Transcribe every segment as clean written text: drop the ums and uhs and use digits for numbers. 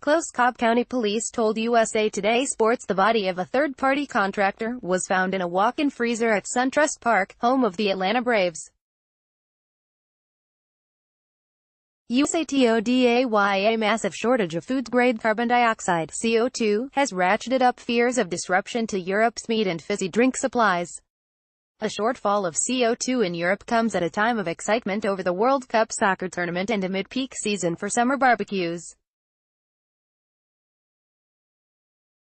Close Cobb County Police told USA Today Sports the body of a third-party contractor was found in a walk-in freezer at SunTrust Park, home of the Atlanta Braves. USA Today: a massive shortage of food-grade carbon dioxide (CO2) has ratcheted up fears of disruption to Europe's meat and fizzy drink supplies. A shortfall of CO2 in Europe comes at a time of excitement over the World Cup soccer tournament and amid peak season for summer barbecues.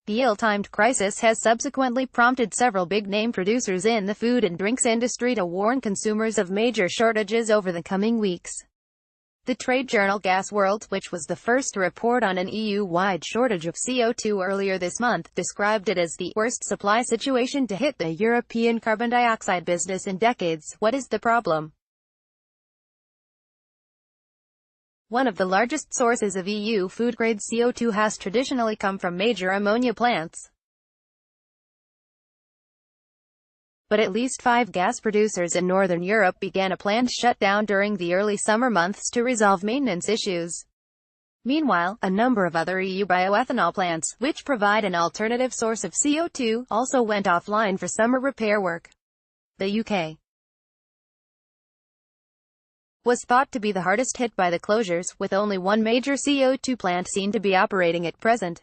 The ill-timed crisis has subsequently prompted several big-name producers in the food and drinks industry to warn consumers of major shortages over the coming weeks. The trade journal Gas World, which was the first to report on an EU-wide shortage of CO2 earlier this month, described it as the worst supply situation to hit the European carbon dioxide business in decades. What is the problem? One of the largest sources of EU food-grade CO2 has traditionally come from major ammonia plants. But at least 5 gas producers in Northern Europe began a planned shutdown during the early summer months to resolve maintenance issues. Meanwhile, a number of other EU bioethanol plants, which provide an alternative source of CO2, also went offline for summer repair work. The UK was thought to be the hardest hit by the closures, with only one major CO2 plant seen to be operating at present.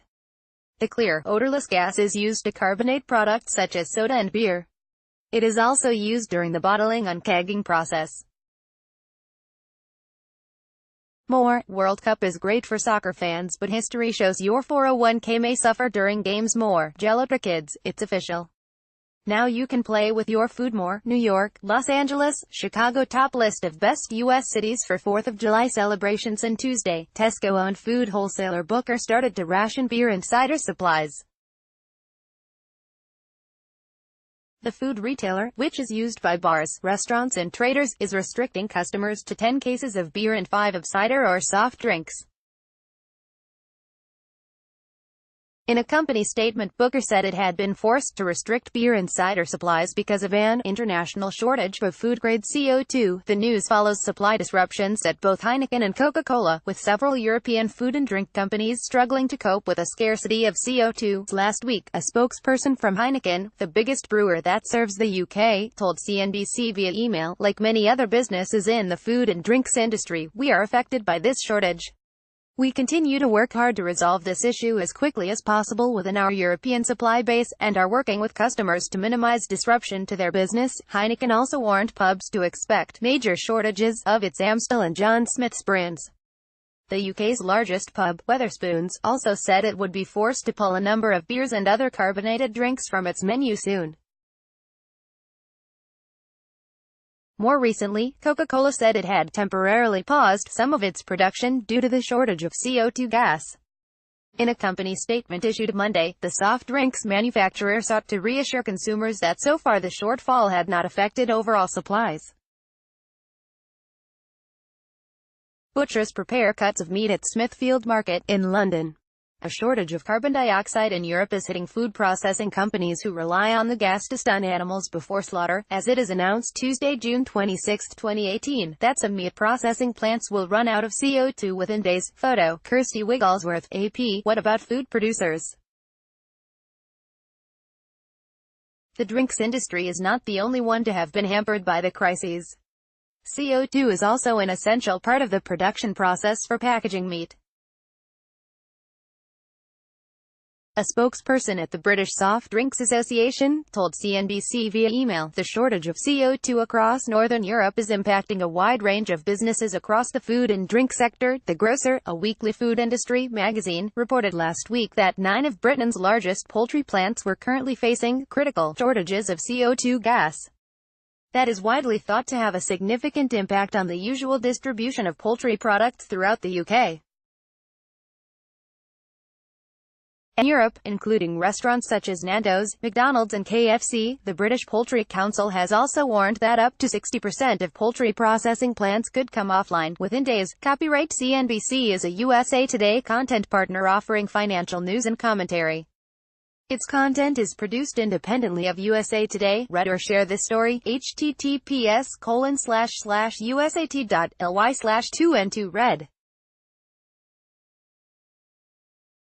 The clear, odorless gas is used to carbonate products such as soda and beer. It is also used during the bottling and kegging process. More, World Cup is great for soccer fans, but history shows your 401k may suffer during games. More, Gelato Kids, it's official. Now you can play with your food. More, New York, Los Angeles, Chicago. Top list of best U.S. cities for 4th of July celebrations. On Tuesday, Tesco-owned food wholesaler Booker started to ration beer and cider supplies. The food retailer, which is used by bars, restaurants and traders, is restricting customers to 10 cases of beer and 5 of cider or soft drinks. In a company statement, Booker said it had been forced to restrict beer and cider supplies because of an international shortage of food-grade CO2. The news follows supply disruptions at both Heineken and Coca-Cola, with several European food and drink companies struggling to cope with a scarcity of CO2. Last week, a spokesperson from Heineken, the biggest brewer that serves the UK, told CNBC via email, "Like many other businesses in the food and drinks industry, we are affected by this shortage. We continue to work hard to resolve this issue as quickly as possible within our European supply base, and are working with customers to minimize disruption to their business." Heineken also warned pubs to expect major shortages of its Amstel and John Smith's brands. The UK's largest pub, Wetherspoons, also said it would be forced to pull a number of beers and other carbonated drinks from its menu soon. More recently, Coca-Cola said it had temporarily paused some of its production due to the shortage of CO2 gas. In a company statement issued Monday, the soft drinks manufacturer sought to reassure consumers that so far the shortfall had not affected overall supplies. Butchers prepare cuts of meat at Smithfield Market, in London. A shortage of carbon dioxide in Europe is hitting food processing companies who rely on the gas to stun animals before slaughter, as it is announced Tuesday, June 26, 2018, that some meat processing plants will run out of CO2 within days. Photo, Kirsty Wigglesworth, AP. What about food producers? The drinks industry is not the only one to have been hampered by the crises. CO2 is also an essential part of the production process for packaging meat. A spokesperson at the British Soft Drinks Association told CNBC via email, "The shortage of CO2 across Northern Europe is impacting a wide range of businesses across the food and drink sector." The Grocer, a weekly food industry magazine, reported last week that 9 of Britain's largest poultry plants were currently facing critical shortages of CO2 gas. That is widely thought to have a significant impact on the usual distribution of poultry products throughout the UK. In Europe, including restaurants such as Nando's, McDonald's and KFC, the British Poultry Council has also warned that up to 60% of poultry processing plants could come offline within days. Copyright CNBC is a USA Today content partner offering financial news and commentary. Its content is produced independently of USA Today. Read or share this story. https://usat.ly/2n2 read